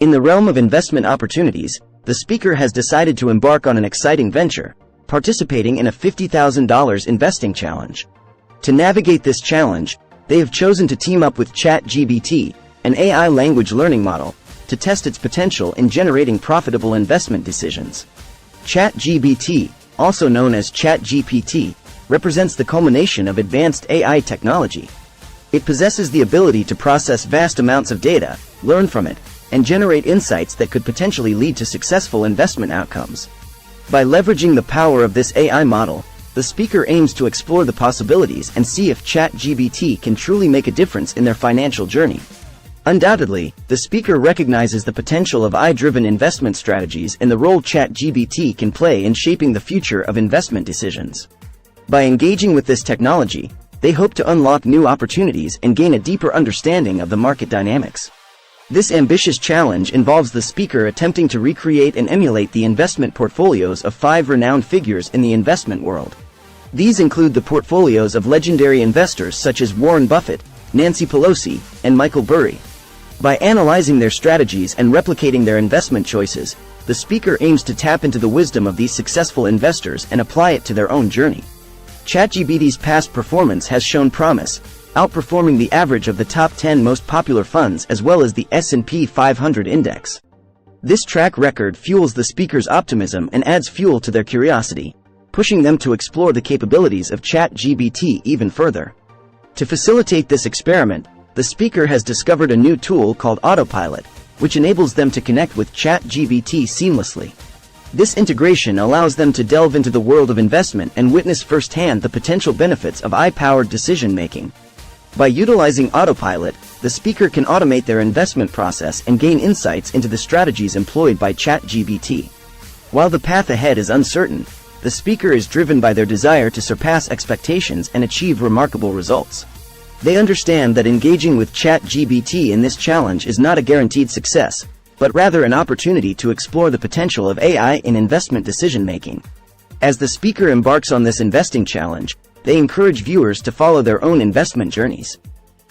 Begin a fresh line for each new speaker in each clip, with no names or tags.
In the realm of investment opportunities, the speaker has decided to embark on an exciting venture, participating in a $50,000 investing challenge. To navigate this challenge, they have chosen to team up with ChatGBT, an AI language learning model, to test its potential in generating profitable investment decisions. ChatGBT, also known as ChatGPT, represents the culmination of advanced AI technology. It possesses the ability to process vast amounts of data, learn from it, and generate insights that could potentially lead to successful investment outcomes. By leveraging the power of this AI model, the speaker aims to explore the possibilities and see if ChatGBT can truly make a difference in their financial journey. Undoubtedly, the speaker recognizes the potential of AI-driven investment strategies and the role ChatGBT can play in shaping the future of investment decisions. By engaging with this technology, they hope to unlock new opportunities and gain a deeper understanding of the market dynamics. This ambitious challenge involves the speaker attempting to recreate and emulate the investment portfolios of 5 renowned figures in the investment world. These include the portfolios of legendary investors such as Warren Buffett, Nancy Pelosi, and Michael Burry. By analyzing their strategies and replicating their investment choices, the speaker aims to tap into the wisdom of these successful investors and apply it to their own journey. ChatGPT's past performance has shown promise, outperforming the average of the top 10 most popular funds as well as the S&P 500 index. This track record fuels the speaker's optimism and adds fuel to their curiosity, pushing them to explore the capabilities of ChatGPT even further. To facilitate this experiment, the speaker has discovered a new tool called Autopilot, which enables them to connect with ChatGPT seamlessly. This integration allows them to delve into the world of investment and witness firsthand the potential benefits of AI-powered decision-making. By utilizing Autopilot, the speaker can automate their investment process and gain insights into the strategies employed by ChatGPT. While the path ahead is uncertain, the speaker is driven by their desire to surpass expectations and achieve remarkable results. They understand that engaging with ChatGPT in this challenge is not a guaranteed success, but rather an opportunity to explore the potential of AI in investment decision-making. As the speaker embarks on this investing challenge, they encourage viewers to follow their own investment journeys.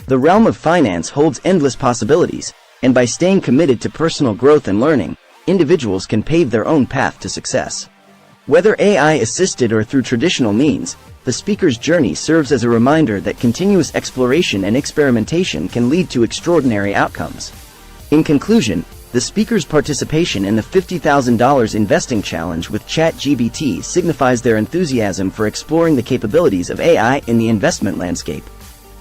The realm of finance holds endless possibilities, and by staying committed to personal growth and learning, individuals can pave their own path to success. Whether AI-assisted or through traditional means, the speaker's journey serves as a reminder that continuous exploration and experimentation can lead to extraordinary outcomes. In conclusion, the speaker's participation in the $50,000 investing challenge with ChatGPT signifies their enthusiasm for exploring the capabilities of AI in the investment landscape.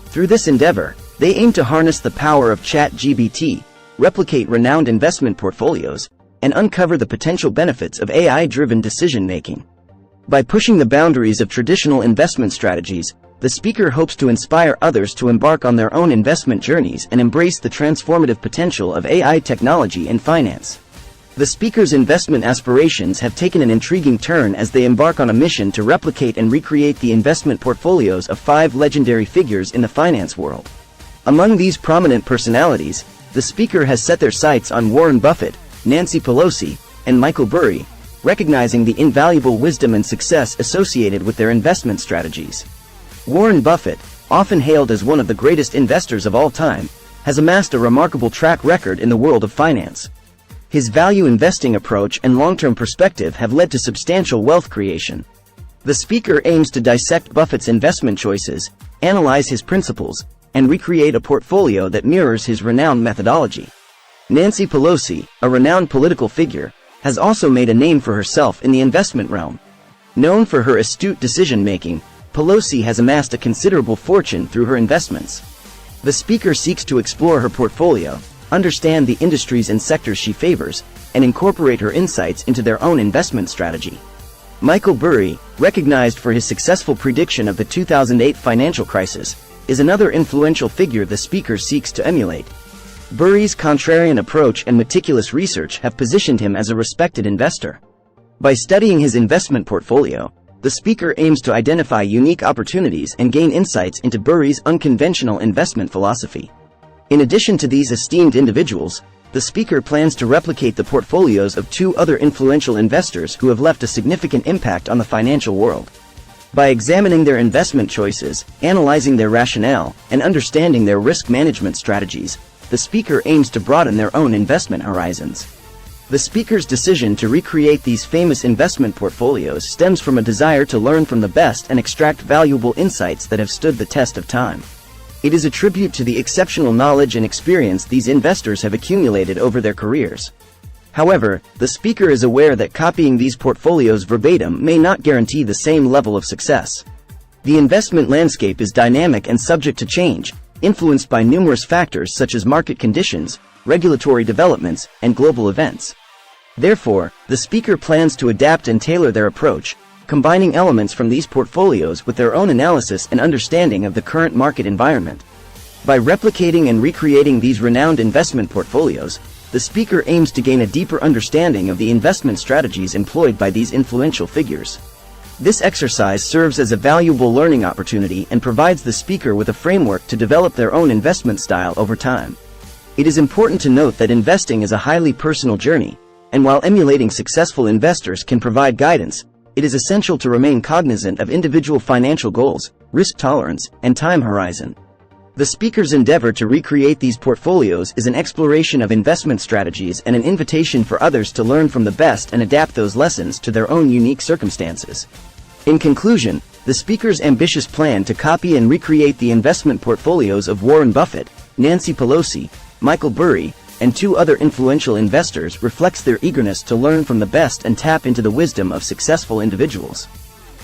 Through this endeavor, they aim to harness the power of ChatGPT, replicate renowned investment portfolios, and uncover the potential benefits of AI-driven decision-making. By pushing the boundaries of traditional investment strategies, the speaker hopes to inspire others to embark on their own investment journeys and embrace the transformative potential of AI technology in finance. The speaker's investment aspirations have taken an intriguing turn as they embark on a mission to replicate and recreate the investment portfolios of 5 legendary figures in the finance world. Among these prominent personalities, the speaker has set their sights on Warren Buffett, Nancy Pelosi, and Michael Burry, recognizing the invaluable wisdom and success associated with their investment strategies. Warren Buffett, often hailed as one of the greatest investors of all time, has amassed a remarkable track record in the world of finance. His value investing approach and long-term perspective have led to substantial wealth creation. The speaker aims to dissect Buffett's investment choices, analyze his principles, and recreate a portfolio that mirrors his renowned methodology. Nancy Pelosi, a renowned political figure, has also made a name for herself in the investment realm. Known for her astute decision-making, Pelosi has amassed a considerable fortune through her investments. The speaker seeks to explore her portfolio, understand the industries and sectors she favors, and incorporate her insights into their own investment strategy. Michael Burry, recognized for his successful prediction of the 2008 financial crisis, is another influential figure the speaker seeks to emulate. Burry's contrarian approach and meticulous research have positioned him as a respected investor. By studying his investment portfolio, the speaker aims to identify unique opportunities and gain insights into Burry's unconventional investment philosophy. In addition to these esteemed individuals, the speaker plans to replicate the portfolios of 2 other influential investors who have left a significant impact on the financial world. By examining their investment choices, analyzing their rationale, and understanding their risk management strategies, the speaker aims to broaden their own investment horizons. The speaker's decision to recreate these famous investment portfolios stems from a desire to learn from the best and extract valuable insights that have stood the test of time. It is a tribute to the exceptional knowledge and experience these investors have accumulated over their careers. However, the speaker is aware that copying these portfolios verbatim may not guarantee the same level of success. The investment landscape is dynamic and subject to change, influenced by numerous factors such as market conditions, regulatory developments, and global events. Therefore, the speaker plans to adapt and tailor their approach, combining elements from these portfolios with their own analysis and understanding of the current market environment. By replicating and recreating these renowned investment portfolios, the speaker aims to gain a deeper understanding of the investment strategies employed by these influential figures. This exercise serves as a valuable learning opportunity and provides the speaker with a framework to develop their own investment style over time. It is important to note that investing is a highly personal journey, and while emulating successful investors can provide guidance, it is essential to remain cognizant of individual financial goals, risk tolerance, and time horizon. The speaker's endeavor to recreate these portfolios is an exploration of investment strategies and an invitation for others to learn from the best and adapt those lessons to their own unique circumstances. In conclusion, the speaker's ambitious plan to copy and recreate the investment portfolios of Warren Buffett, Nancy Pelosi, Michael Burry, and 2 other influential investors reflects their eagerness to learn from the best and tap into the wisdom of successful individuals.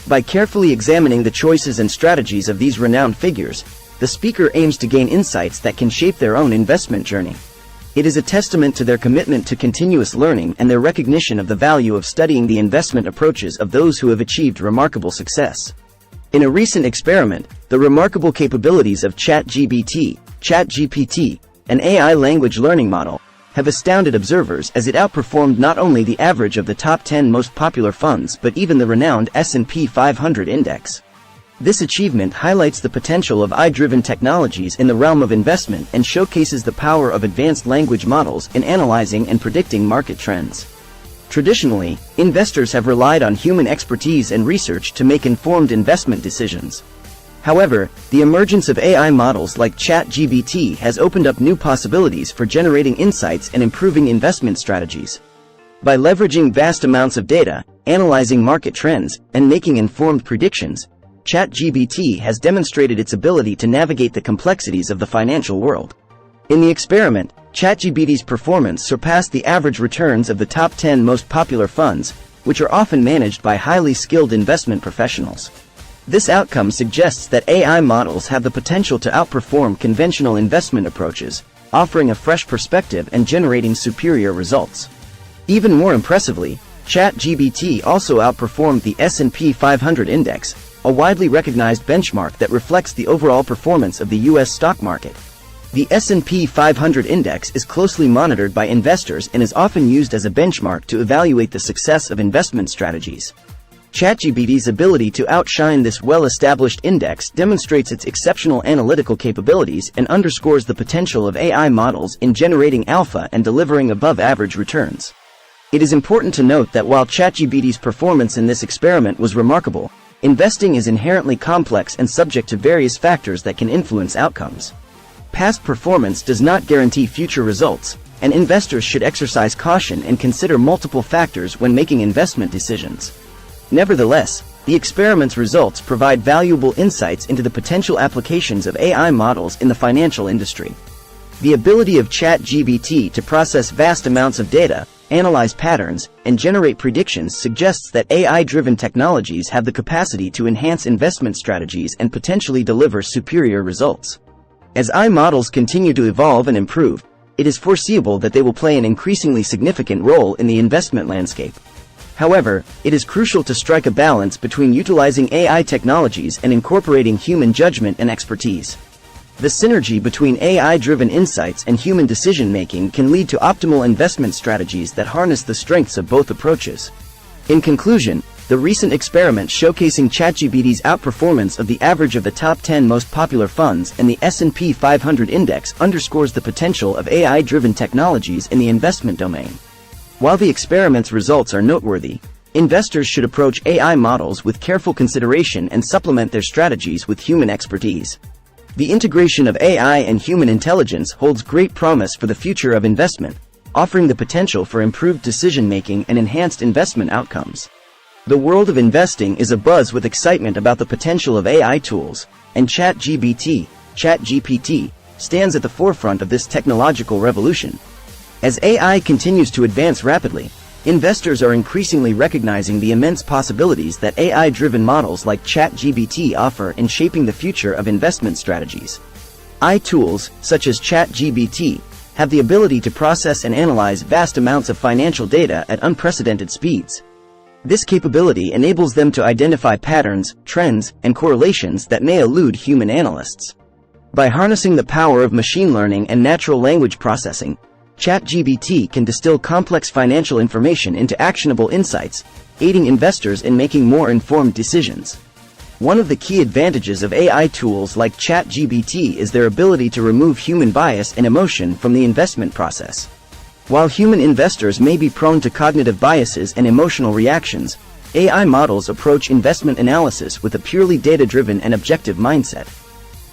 By carefully examining the choices and strategies of these renowned figures, the speaker aims to gain insights that can shape their own investment journey. It is a testament to their commitment to continuous learning and their recognition of the value of studying the investment approaches of those who have achieved remarkable success. In a recent experiment, the remarkable capabilities of ChatGBT, an AI language learning model, have astounded observers as it outperformed not only the average of the top 10 most popular funds but even the renowned S&P 500 index. This achievement highlights the potential of AI-driven technologies in the realm of investment and showcases the power of advanced language models in analyzing and predicting market trends. Traditionally, investors have relied on human expertise and research to make informed investment decisions. However, the emergence of AI models like ChatGBT has opened up new possibilities for generating insights and improving investment strategies. By leveraging vast amounts of data, analyzing market trends, and making informed predictions, ChatGBT has demonstrated its ability to navigate the complexities of the financial world. In the experiment, ChatGPT's performance surpassed the average returns of the top 10 most popular funds, which are often managed by highly skilled investment professionals. This outcome suggests that AI models have the potential to outperform conventional investment approaches, offering a fresh perspective and generating superior results. Even more impressively, ChatGPT also outperformed the S&P 500 index, a widely recognized benchmark that reflects the overall performance of the U.S. stock market. The S&P 500 index is closely monitored by investors and is often used as a benchmark to evaluate the success of investment strategies. ChatGPT's ability to outshine this well-established index demonstrates its exceptional analytical capabilities and underscores the potential of AI models in generating alpha and delivering above-average returns. It is important to note that while ChatGPT's performance in this experiment was remarkable, investing is inherently complex and subject to various factors that can influence outcomes. Past performance does not guarantee future results, and investors should exercise caution and consider multiple factors when making investment decisions. Nevertheless, the experiment's results provide valuable insights into the potential applications of AI models in the financial industry. The ability of ChatGPT to process vast amounts of data, analyze patterns, and generate predictions suggests that AI-driven technologies have the capacity to enhance investment strategies and potentially deliver superior results. As AI models continue to evolve and improve, it is foreseeable that they will play an increasingly significant role in the investment landscape. However, it is crucial to strike a balance between utilizing AI technologies and incorporating human judgment and expertise. The synergy between AI-driven insights and human decision-making can lead to optimal investment strategies that harness the strengths of both approaches. In conclusion, the recent experiment showcasing ChatGPT's outperformance of the average of the top 10 most popular funds and the S&P 500 index underscores the potential of AI-driven technologies in the investment domain. While the experiment's results are noteworthy, investors should approach AI models with careful consideration and supplement their strategies with human expertise. The integration of AI and human intelligence holds great promise for the future of investment, offering the potential for improved decision-making and enhanced investment outcomes. The world of investing is abuzz with excitement about the potential of AI tools, and ChatGPT, stands at the forefront of this technological revolution. As AI continues to advance rapidly, investors are increasingly recognizing the immense possibilities that AI-driven models like ChatGBT offer in shaping the future of investment strategies. AI tools, such as ChatGBT, have the ability to process and analyze vast amounts of financial data at unprecedented speeds. This capability enables them to identify patterns, trends, and correlations that may elude human analysts. By harnessing the power of machine learning and natural language processing, ChatGPT can distill complex financial information into actionable insights, aiding investors in making more informed decisions. One of the key advantages of AI tools like ChatGPT is their ability to remove human bias and emotion from the investment process. While human investors may be prone to cognitive biases and emotional reactions, AI models approach investment analysis with a purely data-driven and objective mindset.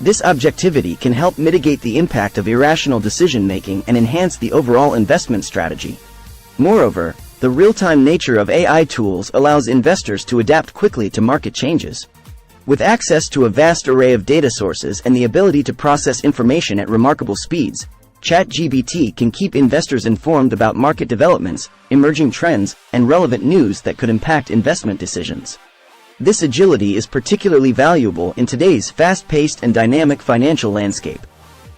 This objectivity can help mitigate the impact of irrational decision-making and enhance the overall investment strategy. Moreover, the real-time nature of AI tools allows investors to adapt quickly to market changes. With access to a vast array of data sources and the ability to process information at remarkable speeds, ChatGPT can keep investors informed about market developments, emerging trends, and relevant news that could impact investment decisions. This agility is particularly valuable in today's fast-paced and dynamic financial landscape.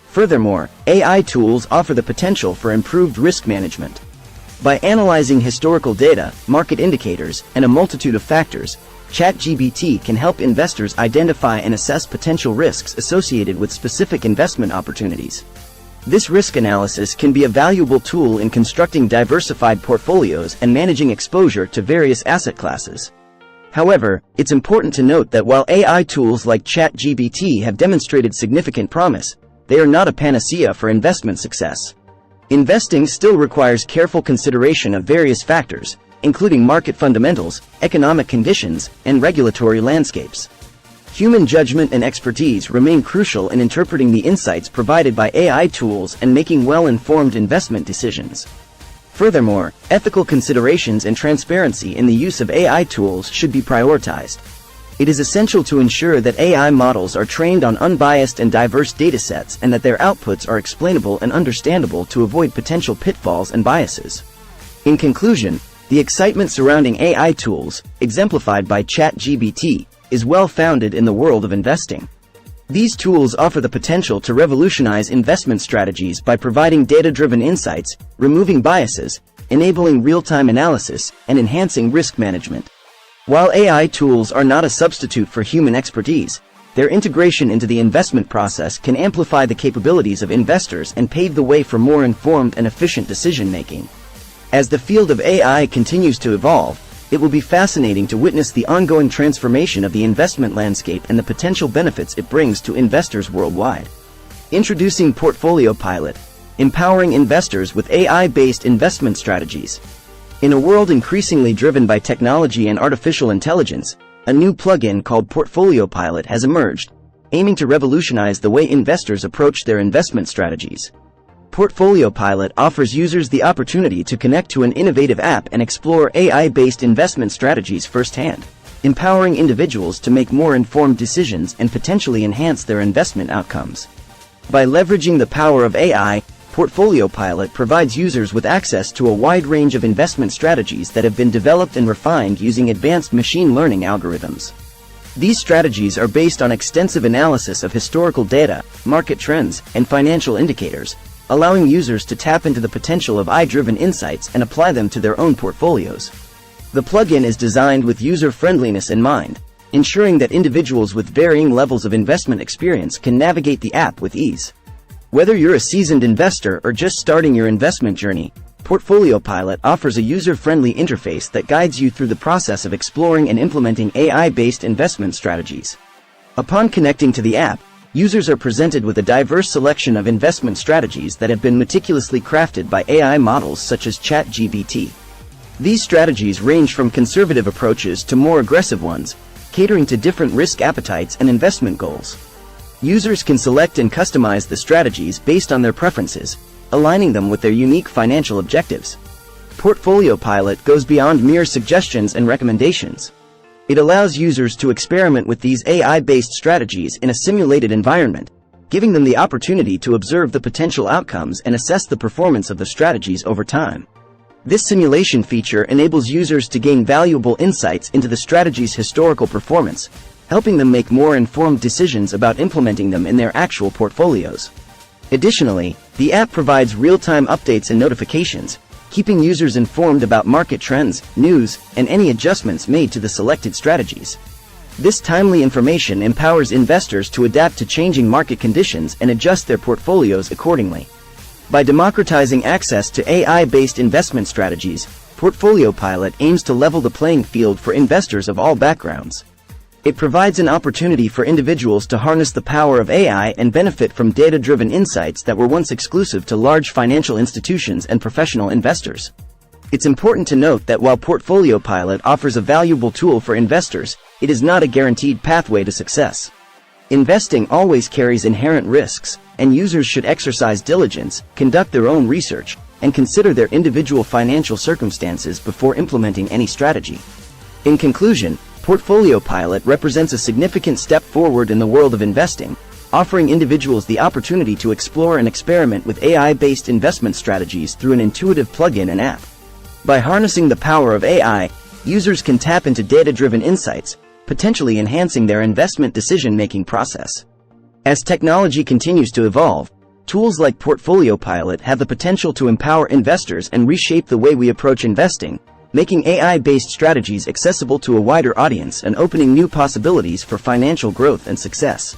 Furthermore, AI tools offer the potential for improved risk management. By analyzing historical data, market indicators, and a multitude of factors, ChatGPT can help investors identify and assess potential risks associated with specific investment opportunities. This risk analysis can be a valuable tool in constructing diversified portfolios and managing exposure to various asset classes. However, it's important to note that while AI tools like ChatGPT have demonstrated significant promise, they are not a panacea for investment success. Investing still requires careful consideration of various factors, including market fundamentals, economic conditions, and regulatory landscapes. Human judgment and expertise remain crucial in interpreting the insights provided by AI tools and making well-informed investment decisions. Furthermore, ethical considerations and transparency in the use of AI tools should be prioritized. It is essential to ensure that AI models are trained on unbiased and diverse datasets and that their outputs are explainable and understandable to avoid potential pitfalls and biases. In conclusion, the excitement surrounding AI tools, exemplified by ChatGPT, is well-founded in the world of investing. These tools offer the potential to revolutionize investment strategies by providing data-driven insights, removing biases, enabling real-time analysis, and enhancing risk management. While AI tools are not a substitute for human expertise, their integration into the investment process can amplify the capabilities of investors and pave the way for more informed and efficient decision-making. As the field of AI continues to evolve, it will be fascinating to witness the ongoing transformation of the investment landscape and the potential benefits it brings to investors worldwide. Introducing Portfolio Pilot, empowering investors with AI-based investment strategies. In a world increasingly driven by technology and artificial intelligence, a new plugin called Portfolio Pilot has emerged, aiming to revolutionize the way investors approach their investment strategies. Portfolio Pilot offers users the opportunity to connect to an innovative app and explore AI-based investment strategies firsthand, empowering individuals to make more informed decisions and potentially enhance their investment outcomes. By leveraging the power of AI, Portfolio Pilot provides users with access to a wide range of investment strategies that have been developed and refined using advanced machine learning algorithms. These strategies are based on extensive analysis of historical data, market trends, and financial indicators, allowing users to tap into the potential of AI-driven insights and apply them to their own portfolios. The plugin is designed with user-friendliness in mind, ensuring that individuals with varying levels of investment experience can navigate the app with ease. Whether you're a seasoned investor or just starting your investment journey, Portfolio Pilot offers a user-friendly interface that guides you through the process of exploring and implementing AI-based investment strategies. Upon connecting to the app, users are presented with a diverse selection of investment strategies that have been meticulously crafted by AI models such as ChatGPT. These strategies range from conservative approaches to more aggressive ones, catering to different risk appetites and investment goals. Users can select and customize the strategies based on their preferences, aligning them with their unique financial objectives. Portfolio Pilot goes beyond mere suggestions and recommendations. It allows users to experiment with these AI-based strategies in a simulated environment, giving them the opportunity to observe the potential outcomes and assess the performance of the strategies over time. This simulation feature enables users to gain valuable insights into the strategy's historical performance, helping them make more informed decisions about implementing them in their actual portfolios. Additionally, the app provides real-time updates and notifications, keeping users informed about market trends, news, and any adjustments made to the selected strategies. This timely information empowers investors to adapt to changing market conditions and adjust their portfolios accordingly. By democratizing access to AI-based investment strategies, Portfolio Pilot aims to level the playing field for investors of all backgrounds. It provides an opportunity for individuals to harness the power of AI and benefit from data-driven insights that were once exclusive to large financial institutions and professional investors. It's important to note that while Portfolio Pilot offers a valuable tool for investors, it is not a guaranteed pathway to success. Investing always carries inherent risks, and users should exercise diligence, conduct their own research, and consider their individual financial circumstances before implementing any strategy. In conclusion, Portfolio Pilot represents a significant step forward in the world of investing, offering individuals the opportunity to explore and experiment with AI-based investment strategies through an intuitive plugin and app. By harnessing the power of AI, users can tap into data-driven insights, potentially enhancing their investment decision-making process. As technology continues to evolve, tools like Portfolio Pilot have the potential to empower investors and reshape the way we approach investing, making AI-based strategies accessible to a wider audience and opening new possibilities for financial growth and success.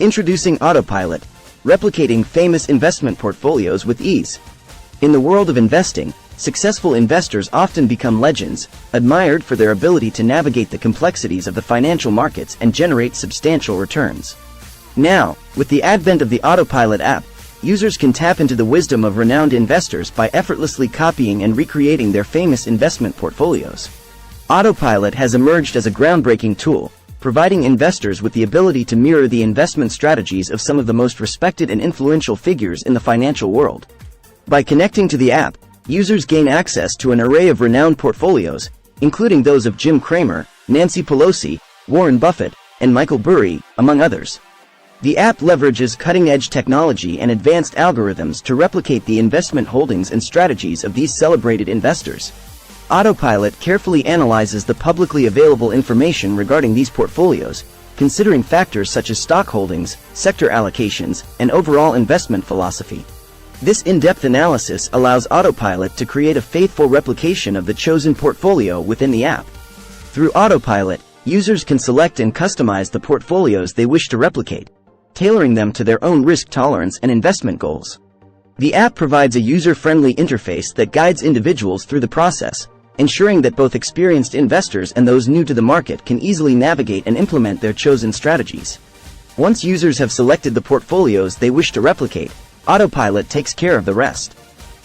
Introducing Autopilot, replicating famous investment portfolios with ease. In the world of investing, successful investors often become legends, admired for their ability to navigate the complexities of the financial markets and generate substantial returns. Now, with the advent of the Autopilot app, users can tap into the wisdom of renowned investors by effortlessly copying and recreating their famous investment portfolios. Autopilot has emerged as a groundbreaking tool, providing investors with the ability to mirror the investment strategies of some of the most respected and influential figures in the financial world. By connecting to the app, users gain access to an array of renowned portfolios, including those of Jim Cramer, Nancy Pelosi, Warren Buffett, and Michael Burry, among others. The app leverages cutting-edge technology and advanced algorithms to replicate the investment holdings and strategies of these celebrated investors. Autopilot carefully analyzes the publicly available information regarding these portfolios, considering factors such as stock holdings, sector allocations, and overall investment philosophy. This in-depth analysis allows Autopilot to create a faithful replication of the chosen portfolio within the app. Through Autopilot, users can select and customize the portfolios they wish to replicate, tailoring them to their own risk tolerance and investment goals. The app provides a user-friendly interface that guides individuals through the process, ensuring that both experienced investors and those new to the market can easily navigate and implement their chosen strategies. Once users have selected the portfolios they wish to replicate, Autopilot takes care of the rest.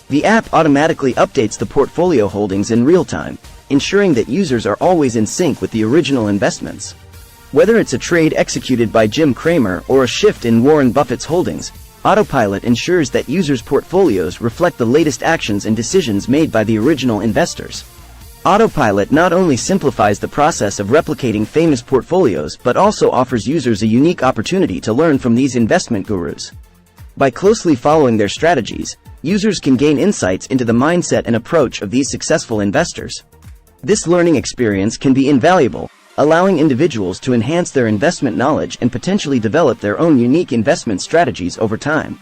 The app automatically updates the portfolio holdings in real time, ensuring that users are always in sync with the original investments. Whether it's a trade executed by Jim Cramer or a shift in Warren Buffett's holdings, Autopilot ensures that users' portfolios reflect the latest actions and decisions made by the original investors. Autopilot not only simplifies the process of replicating famous portfolios but also offers users a unique opportunity to learn from these investment gurus. By closely following their strategies, users can gain insights into the mindset and approach of these successful investors. This learning experience can be invaluable, allowing individuals to enhance their investment knowledge and potentially develop their own unique investment strategies over time.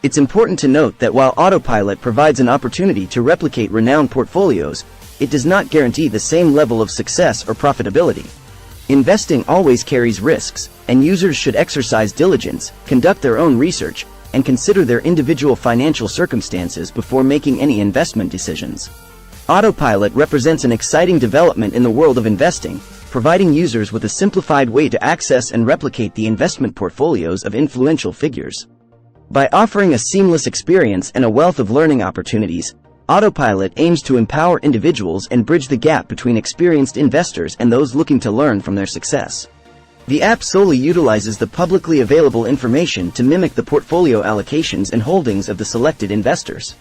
It's important to note that while Autopilot provides an opportunity to replicate renowned portfolios, it does not guarantee the same level of success or profitability. Investing always carries risks, and users should exercise diligence, conduct their own research, and consider their individual financial circumstances before making any investment decisions. Autopilot represents an exciting development in the world of investing, providing users with a simplified way to access and replicate the investment portfolios of influential figures. By offering a seamless experience and a wealth of learning opportunities, Autopilot aims to empower individuals and bridge the gap between experienced investors and those looking to learn from their success. The app solely utilizes the publicly available information to mimic the portfolio allocations and holdings of the selected investors.